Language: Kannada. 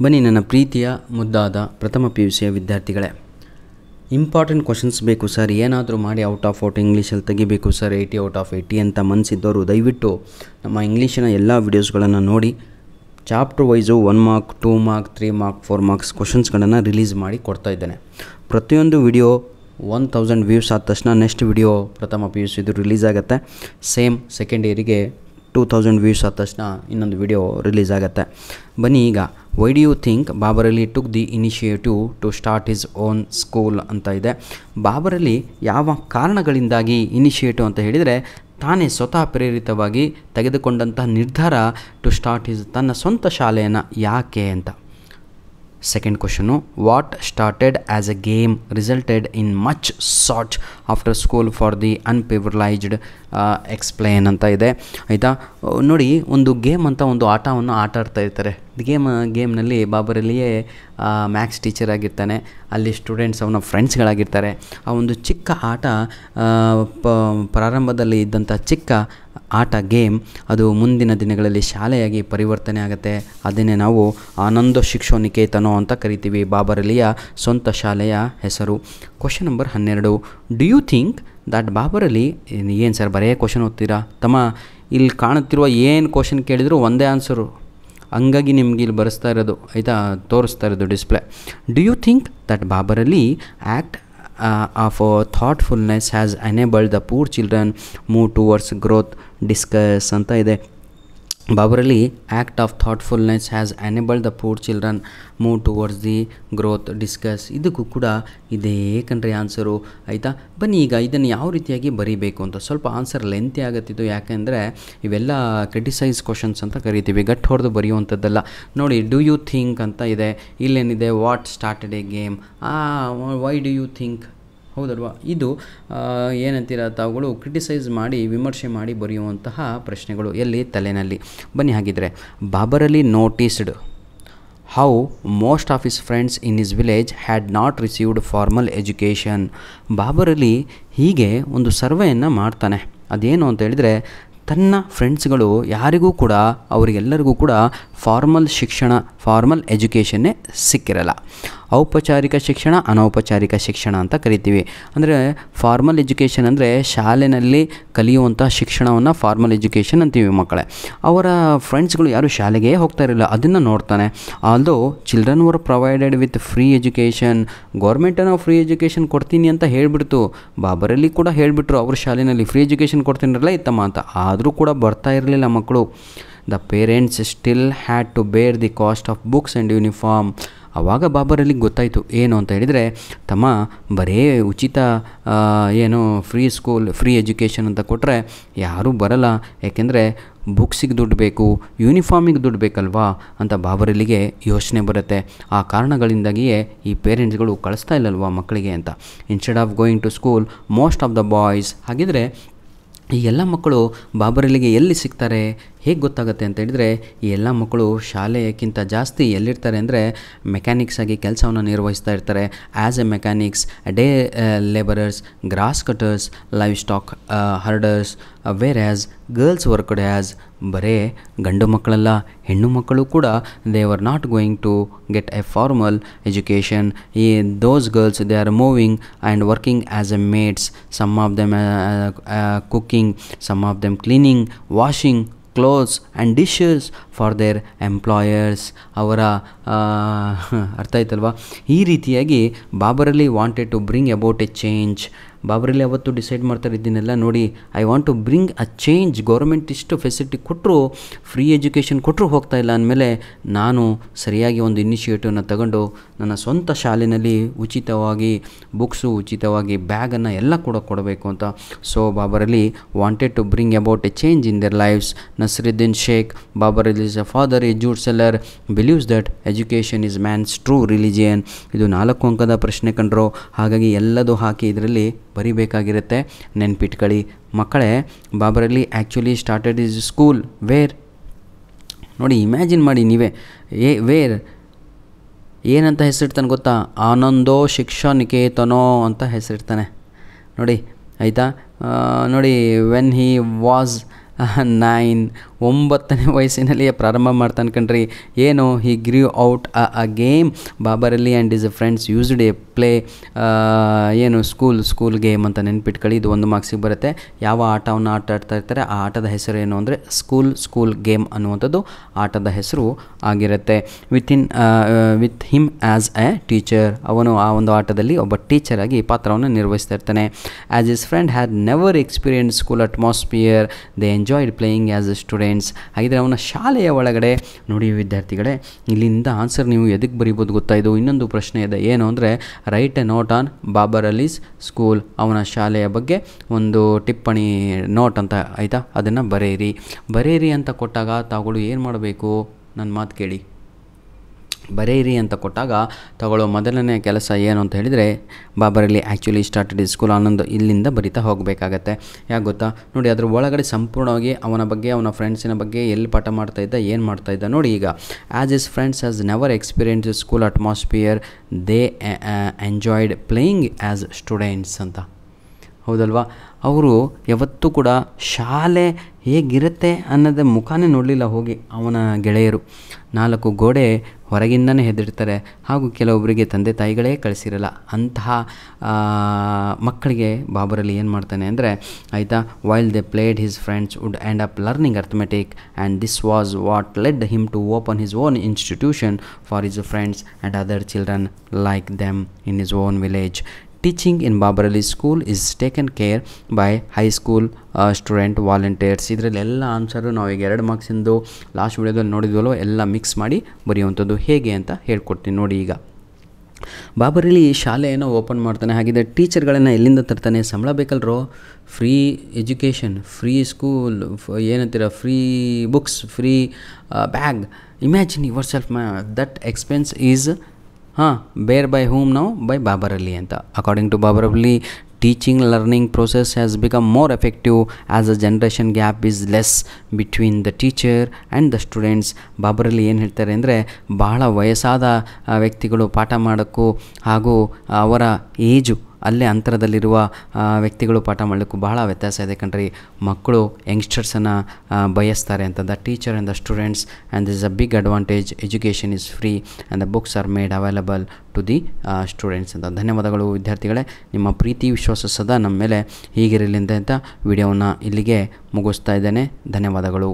ಬನ್ನಿ ನನ್ನ ಪ್ರೀತಿಯ ಮುದ್ದಾದ ಪ್ರಥಮ PUCಯ ವಿದ್ಯಾರ್ಥಿಗಳೇ, ಇಂಪಾರ್ಟೆಂಟ್ ಕ್ವಶನ್ಸ್ ಬೇಕು ಸರ್, ಏನಾದರೂ ಮಾಡಿ ಔಟ್ ಆಫ್ ಇಂಗ್ಲೀಷಲ್ಲಿ ತೆಗಿಬೇಕು ಸರ್ 80 ಔಟ್ ಆಫ್ 80 ಅಂತ ಮನಸ್ಸಿದ್ದವರು ದಯವಿಟ್ಟು ನಮ್ಮ ಇಂಗ್ಲೀಷಿನ ಎಲ್ಲ ವೀಡಿಯೋಸ್ಗಳನ್ನು ನೋಡಿ. Chapter wise 1 mark 2 mark 3 mark 4 marks ಕ್ವಶನ್ಸ್ಗಳನ್ನು ರಿಲೀಸ್ ಮಾಡಿ ಕೊಡ್ತಾ ಇದ್ದೇನೆ. ಪ್ರತಿಯೊಂದು ವಿಡಿಯೋ 1000 ವ್ಯೂಸ್ ಆದ ತಕ್ಷಣ ನೆಕ್ಸ್ಟ್ ವಿಡಿಯೋ ಪ್ರಥಮ PUC ಇದು ರಿಲೀಸ್ ಆಗುತ್ತೆ. ಸೇಮ್ ಸೆಕೆಂಡ್ ಇಯರಿಗೆ 2000 ವ್ಯೂಸ್ ಆದ ತಕ್ಷಣ ಇನ್ನೊಂದು ವಿಡಿಯೋ ರಿಲೀಸ್ ಆಗುತ್ತೆ. ಬನ್ನಿ ಈಗ, why do you think Babar Ali took the initiative to start his own school ಅಂತ ಇದೆ. ಬಾಬರ್ ಅಲಿ ಯಾವ ಕಾರಣಗಳಿಂದಾಗಿ ಇನಿಷಿಯೇಟಿವ್ ಅಂತ ಹೇಳಿದರೆ, ತಾನೇ ಸ್ವತಃ ಪ್ರೇರಿತವಾಗಿ ತೆಗೆದುಕೊಂಡಂತಹ ನಿರ್ಧಾರ ಟು ಸ್ಟಾರ್ಟ್ ಹಿಸ್ ತನ್ನ ಸ್ವಂತ ಶಾಲೆಯನ್ನು ಯಾಕೆ ಅಂತ. Second question, what started as a game resulted in much sought after school for the unprivileged explain ಅಂತ ಇದೆ. ಆಯಿತಾ, ನೋಡಿ, ಒಂದು ಗೇಮ್ ಅಂತ ಒಂದು ಆಟವನ್ನು ಆಟ ಆಡ್ತಾ ಇರ್ತಾರೆ. ಗೇಮ್ನಲ್ಲಿ ಬಾಬರ್ ಅಲಿಯೇ ಮ್ಯಾಥ್ಸ್ ಟೀಚರ್ ಆಗಿರ್ತಾನೆ, ಅಲ್ಲಿ ಸ್ಟೂಡೆಂಟ್ಸ್ ಅವನ ಫ್ರೆಂಡ್ಸ್ಗಳಾಗಿರ್ತಾರೆ. ಆ ಒಂದು ಚಿಕ್ಕ ಆಟ, ಪ್ರಾರಂಭದಲ್ಲಿ ಇದ್ದಂಥ ಚಿಕ್ಕ ಆಟ ಗೇಮ್, ಅದು ಮುಂದಿನ ದಿನಗಳಲ್ಲಿ ಶಾಲೆಯಾಗಿ ಪರಿವರ್ತನೆ ಆಗುತ್ತೆ. ಅದನ್ನೇ ನಾವು ಆನಂದ ಶಿಕ್ಷೋನಿಕೇತನೋ ಅಂತ ಕರಿತೀವಿ, ಬಾಬರ್ ಅಲಿಯ ಸ್ವಂತ ಶಾಲೆಯ ಹೆಸರು. Question number 12, do you think that Babar Ali, ಏನು ಸರ್ ಬರೇ ಕ್ವಶನ್ ಓದ್ತೀರಾ ತಮ್ಮ, ಇಲ್ಲಿ ಕಾಣುತ್ತಿರುವ ಏನು ಕ್ವಶನ್ ಕೇಳಿದರೂ ಒಂದೇ ಆನ್ಸರು, ಹಂಗಾಗಿ ನಿಮ್ಗೆ ಇಲ್ಲಿ ಬರೆಸ್ತಾ ಇರೋದು, ಆಯಿತಾ, ತೋರಿಸ್ತಾ ಇರೋದು display. Do you think that Babar Ali act of thoughtfulness has enabled the poor children move towards growth? Discuss ಅಂತ ಇದೆ. Babar Ali act of thoughtfulness has enabled the poor children move towards the growth. Discuss, ಇದಕ್ಕೂ ಕೂಡ ಇದೇ ಕಣ್ರಿ ಆನ್ಸರು. ಆಯಿತಾ, ಬನ್ನಿ ಈಗ ಇದನ್ನು ಯಾವ ರೀತಿಯಾಗಿ ಬರೀಬೇಕು ಅಂತ. ಸ್ವಲ್ಪ ಆನ್ಸರ್ ಲೆಂತಿ ಆಗುತ್ತಿದ್ದು, ಯಾಕೆಂದರೆ ಇವೆಲ್ಲ ಕ್ರಿಟಿಸೈಸ್ ಕ್ವಶನ್ಸ್ ಅಂತ ಕರಿತೀವಿ, ಗಟ್ಟು ಹೊಡೆದು ಬರೆಯುವಂಥದ್ದಲ್ಲ. ನೋಡಿ, ಡು ಯು ಥಿಂಕ್ ಅಂತ ಇದೆ, ಇಲ್ಲೇನಿದೆ what started a game, why do you think, ಹೌದಲ್ವಾ? ಇದು ಏನಂತೀರ ತಾವುಗಳು ಕ್ರಿಟಿಸೈಸ್ ಮಾಡಿ ವಿಮರ್ಶೆ ಮಾಡಿ ಬರೆಯುವಂತಹ ಪ್ರಶ್ನೆಗಳು, ಎಲ್ಲಿ ತಲೆನಲ್ಲಿ. ಬನ್ನಿ ಹಾಗಿದ್ರೆ, Babar Ali noticed how most of his friends in his village had not received formal education. Babar Ali ಹೀಗೆ ಒಂದು ಸರ್ವೆಯನ್ನು ಮಾಡ್ತಾನೆ. ಅದೇನು ಅಂತ ಹೇಳಿದರೆ, ತನ್ನ ಫ್ರೆಂಡ್ಸ್ಗಳು ಯಾರಿಗೂ ಕೂಡ, ಅವರಿಗೆಲ್ಲರಿಗೂ ಕೂಡ ಫಾರ್ಮಲ್ ಎಜುಕೇಷನ್ನೇ ಸಿಕ್ಕಿರಲ್ಲ. ಔಪಚಾರಿಕ ಶಿಕ್ಷಣ, ಅನೌಪಚಾರಿಕ ಶಿಕ್ಷಣ ಅಂತ ಕರಿತೀವಿ. ಅಂದರೆ ಫಾರ್ಮಲ್ ಎಜುಕೇಷನ್ ಅಂದರೆ ಶಾಲೆಯಲ್ಲಿ ಕಲಿಯುವಂಥ ಶಿಕ್ಷಣವನ್ನು ಫಾರ್ಮಲ್ ಎಜುಕೇಷನ್ ಅಂತೀವಿ ಮಕ್ಕಳೇ. ಅವರ ಫ್ರೆಂಡ್ಸ್ಗಳು ಯಾರು ಶಾಲೆಗೆ ಹೋಗ್ತಾ ಇರಲಿಲ್ಲ, ಅದನ್ನು ನೋಡ್ತಾನೆ. Although children were provided with free education, ಗೌರ್ಮೆಂಟನ್ನು ಫ್ರೀ ಎಜುಕೇಷನ್ ಕೊಡ್ತೀನಿ ಅಂತ ಹೇಳಿಬಿಡ್ತು. ಬಾಬರ್ ಅಲಿ ಕೂಡ ಹೇಳಿಬಿಟ್ರು, ಅವ್ರ ಶಾಲೆಯಲ್ಲಿ ಫ್ರೀ ಎಜುಕೇಷನ್ ಕೊಡ್ತೀನಿರಲ್ಲ ಇತ್ತಮ್ಮ ಅಂತ. ಆದರೂ ಕೂಡ ಬರ್ತಾ ಇರಲಿಲ್ಲ ಮಕ್ಕಳು. The parents still had to bear the cost of books and uniform. ಆವಾಗ ಬಾಬರ್ ಅಲಿಗೆ ಗೊತ್ತಾಯಿತು ಏನು ಅಂತ ಹೇಳಿದರೆ, ತಮ್ಮ ಬರೀ ಉಚಿತ ಫ್ರೀ ಎಜುಕೇಷನ್ ಅಂತ ಕೊಟ್ಟರೆ ಯಾರೂ ಬರಲ್ಲ, ಯಾಕೆಂದರೆ ಬುಕ್ಸಿಗೆ ದುಡ್ಡು ಬೇಕು, ಯೂನಿಫಾರ್ಮಿಗೆ ದುಡ್ಡು ಬೇಕಲ್ವಾ ಅಂತ ಬಾಬರ್ ಅಲಿಗೆ ಯೋಚನೆ ಬರುತ್ತೆ. ಆ ಕಾರಣಗಳಿಂದಾಗಿಯೇ ಈ ಪೇರೆಂಟ್ಸ್ಗಳು ಕಳಿಸ್ತಾ ಇಲ್ಲಲ್ವಾ ಮಕ್ಕಳಿಗೆ ಅಂತ. Instead of going to school most of the boys. ಹಾಗಿದ್ರೆ ಈ ಎಲ್ಲ ಮಕ್ಕಳು ಬಾಬರ್ ಅಲಿಗೆ ಎಲ್ಲಿ ಸಿಗ್ತಾರೆ, ಹೇಗೆ ಗೊತ್ತಾಗುತ್ತೆ ಅಂತ ಹೇಳಿದರೆ, ಈ ಎಲ್ಲ ಮಕ್ಕಳು ಶಾಲೆಯಕ್ಕಿಂತ ಜಾಸ್ತಿ ಎಲ್ಲಿರ್ತಾರೆ ಅಂದರೆ ಮೆಕ್ಯಾನಿಕ್ಸ್ ಆಗಿ ಕೆಲಸವನ್ನು ನಿರ್ವಹಿಸ್ತಾ ಇರ್ತಾರೆ. As a mechanics, day labourers, grass cutters, livestock herders, whereas girls worked as. ಬರೇ ಗಂಡು ಮಕ್ಕಳಲ್ಲ, ಹೆಣ್ಣು ಮಕ್ಕಳು ಕೂಡ they are not going to get a formal education. ಈ those girls they are moving and working as a maids, some of them cooking, some of them cleaning, washing clothes and dishes for their employers. ಅವರ ಅರ್ಥ ಆಯ್ತಲ್ವಾ? ಈ ರೀತಿಯಾಗಿ Babar Ali wanted to bring about a change. Babar Ali ಅವತ್ತು ಡಿಸೈಡ್ ಮಾಡ್ತಾರೆ, ಇದನ್ನೆಲ್ಲ ನೋಡಿ, I want to bring a change. Government ಇಷ್ಟು ಫೆಸಿಲಿಟಿ ಕೊಟ್ಟರು, ಫ್ರೀ ಎಜುಕೇಷನ್ ಕೊಟ್ಟರು ಹೋಗ್ತಾ ಇಲ್ಲ ಅಂದಮೇಲೆ, ನಾನು ಸರಿಯಾಗಿ ಒಂದು ಇನಿಷಿಯೇಟಿವ್ನ ತಗೊಂಡು ನನ್ನ ಸ್ವಂತ ಶಾಲೆಯಲ್ಲಿ ಉಚಿತವಾಗಿ ಬುಕ್ಸು, ಉಚಿತವಾಗಿ ಬ್ಯಾಗನ್ನು ಎಲ್ಲ ಕೂಡ ಕೊಡಬೇಕು ಅಂತ. So Babar Ali wanted to bring about a change in their lives. Nasaruddin Sheikh, Babar Ali's father, a jute seller, believes that education is man's true religion. ಇದು 4 ಅಂಕದ ಪ್ರಶ್ನೆ ಕಂಡ್ರು, ಹಾಗಾಗಿ ಎಲ್ಲದೂ ಹಾಕಿ ಇದರಲ್ಲಿ ಬರಿಬೇಕಾಗಿರುತ್ತೆ, ನೆನ್ಪಿಟ್ಕೊಳ್ಳಿ ಮಕ್ಕಳೇ. Babar Ali actually started his school where. ನೋಡಿ, ಇಮ್ಯಾಜಿನ್ ಮಾಡಿ ನೀವೇ, ವೇರ್ ಏನಂತ ಹೆಸರಿಡ್ತಾನೆ ಗೊತ್ತಾ? ಆನಂದೋ ಶಿಕ್ಷಾನಿಕೇತನೋ ಅಂತ ಹೆಸರಿಡ್ತಾನೆ ನೋಡಿ, ಆಯಿತಾ. ನೋಡಿ, ವೆನ್ ಹಿ ವಾಸ್ 9ನೇ ವಯಸ್ಸಿನಲ್ಲಿಯೇ ಪ್ರಾರಂಭ ಮಾಡ್ತಾನೆ ಕಣ್ರಿ. ಏನು, he grew out a game Babar Ali and his friends used a play ಏನು ಸ್ಕೂಲ್ ಗೇಮ್ ಅಂತ ನೆನ್ಪಿಟ್ಕೊಳ್ಳಿ. ಇದು 1 ಮಾರ್ಕ್ಸಿಗೆ ಬರುತ್ತೆ. ಯಾವ ಆಟವನ್ನು ಆಟ ಆಡ್ತಾ ಇರ್ತಾರೆ ಆ ಆಟದ ಹೆಸರು ಏನು ಅಂದರೆ ಸ್ಕೂಲ್ ಗೇಮ್ ಅನ್ನುವಂಥದ್ದು ಆಟದ ಹೆಸರು ಆಗಿರುತ್ತೆ. With him as A teacher, ಅವನು ಆ ಒಂದು ಆಟದಲ್ಲಿ ಒಬ್ಬ ಟೀಚರಾಗಿ ಪಾತ್ರವನ್ನು ನಿರ್ವಹಿಸ್ತಾ ಇರ್ತಾನೆ. As is friend had never experience school atmosphere they enjoyed playing as A students. ಹಾಗಿದ್ರೆ ಅವನ ಶಾಲೆಯ ಒಳಗಡೆ ನೋಡಿ ವಿದ್ಯಾರ್ಥಿಗಳೇ, ಇಲ್ಲಿಂದ ಆನ್ಸರ್ ನೀವು ಎದಕ್ಕೆ ಬರೀಬೋದು ಗೊತ್ತಾ? ಇದು ಇನ್ನೊಂದು ಪ್ರಶ್ನೆ ಇದೆ. ಏನು ಅಂದರೆ write a note on Babar Ali's school, ಅವನ ಶಾಲೆಯ ಬಗ್ಗೆ ಒಂದು ಟಿಪ್ಪಣಿ ನೋಟ್ ಅಂತ ಆಯಿತಾ, ಅದನ್ನು ಬರೆಯಿರಿ ಅಂತ ಕೊಟ್ಟಾಗ ತಾವುಗಳು ಏನು ಮಾಡಬೇಕು? ನನ್ನ ಮಾತು ಕೇಳಿ. ಬರೆಯಿರಿ ಅಂತ ಕೊಟ್ಟಾಗ ತಗೊಳ್ಳೋ ಮೊದಲನೇ ಕೆಲಸ ಏನು ಅಂತ ಹೇಳಿದರೆ, Babar Ali actually started school ಅನ್ನೊಂದು ಇಲ್ಲಿಂದ ಬರಿತಾ ಹೋಗಬೇಕಾಗತ್ತೆ. ಯಾಕೆ ಗೊತ್ತಾ? ನೋಡಿ, ಅದ್ರ ಒಳಗಡೆ ಸಂಪೂರ್ಣವಾಗಿ ಅವನ ಬಗ್ಗೆ, ಅವನ ಫ್ರೆಂಡ್ಸಿನ ಬಗ್ಗೆ, ಎಲ್ಲಿ ಪಾಠ ಮಾಡ್ತಾಯಿದ್ದ, ಏನು ಮಾಡ್ತಾಯಿದ್ದ ನೋಡಿ. ಈಗ as is friends has never experience school atmosphere they enjoyed playing as students ಅಂತ. ಹೌದಲ್ವಾ? ಅವರು ಯಾವತ್ತೂ ಕೂಡ ಶಾಲೆ ಹೇಗಿರುತ್ತೆ ಅನ್ನೋದೇ ಮುಖಾನೇ ನೋಡಲಿಲ್ಲ ಹೋಗಿ ಅವನ ಗೆಳೆಯರು. 4 ಗೋಡೆ ಹೊರಗಿಂದನೇ ಹೆದರ್ತಾರೆ, ಹಾಗೂ ಕೆಲವೊಬ್ಬರಿಗೆ ತಂದೆ ತಾಯಿಗಳೇ ಕಳಿಸಿರಲ್ಲ. ಅಂತಹ ಮಕ್ಕಳಿಗೆ ಬಾಬರ್ ಅಲಿ ಏನು ಮಾಡ್ತಾನೆ ಅಂದರೆ ಆಯಿತಾ, while they played his friends would end up learning arithmetic and this was what led him to open his own institution for his friends and other children like them in his own village. Teaching in Babar Ali School is taken care by high school student volunteers. ಇದರಲ್ಲೆಲ್ಲ ಆನ್ಸರು ನಾವು ಈಗ 2 ಮಾರ್ಕ್ಸಿಂದು ಲಾಸ್ಟ್ ವಿಡಿಯೋದಲ್ಲಿ ನೋಡಿದ್ವಲ್ಲೋ ಎಲ್ಲ ಮಿಕ್ಸ್ ಮಾಡಿ ಬರೆಯುವಂಥದ್ದು ಹೇಗೆ ಅಂತ ಹೇಳ್ಕೊಡ್ತೀನಿ ನೋಡಿ. ಈಗ ಬಾಬರ್ ಅಲಿ ಶಾಲೆಯನ್ನು ಓಪನ್ ಮಾಡ್ತಾನೆ. ಹಾಗಿದ್ರೆ ಟೀಚರ್ಗಳನ್ನು ಎಲ್ಲಿಂದ ತರ್ತಾನೆ? ಸಂಬಳ ಬೇಕಲ್ರೋ. ಫ್ರೀ ಎಜುಕೇಷನ್, ಫ್ರೀ ಸ್ಕೂಲ್, ಏನಂತೀರ, free books, free bag. Imagine yourself that expense is bear by whom ನಾವು ಬೈ ಬಾಬರ್ ಅಲಿ ಅಂತ. According to Babar Ali, teaching learning process has become more effective as a generation gap is less between the teacher and the students. Babar Ali ಏನು ಹೇಳ್ತಾರೆ ಅಂದರೆ, ಬಹಳ ವಯಸ್ಸಾದ ವ್ಯಕ್ತಿಗಳು ಪಾಠ ಮಾಡೋಕ್ಕೂ ಹಾಗೂ ಅವರ ಏಜು ಅಲ್ಲೇ ಅಂತರದಲ್ಲಿರುವ ವ್ಯಕ್ತಿಗಳು ಪಾಠ ಮಾಡಲಿಕ್ಕೂ ಬಹಳ ವ್ಯತ್ಯಾಸ ಇದೆ ಕಣ್ರಿ. ಮಕ್ಕಳು ಯಂಗ್ಸ್ಟರ್ಸನ್ನು ಬಯಸ್ತಾರೆ ಅಂತ. The teacher and the students and this a big advantage. Education is free and the books are made available to the students ಅಂತ. ಧನ್ಯವಾದಗಳು ವಿದ್ಯಾರ್ಥಿಗಳೇ. ನಿಮ್ಮ ಪ್ರೀತಿ ವಿಶ್ವಾಸ ಸದಾ ನಮ್ಮ ಮೇಲೆ ಹೀಗಿರಲಿ ಅಂತ ವಿಡಿಯೋವನ್ನು ಇಲ್ಲಿಗೆ ಮುಗಿಸ್ತಾ ಇದ್ದೇನೆ. ಧನ್ಯವಾದಗಳು.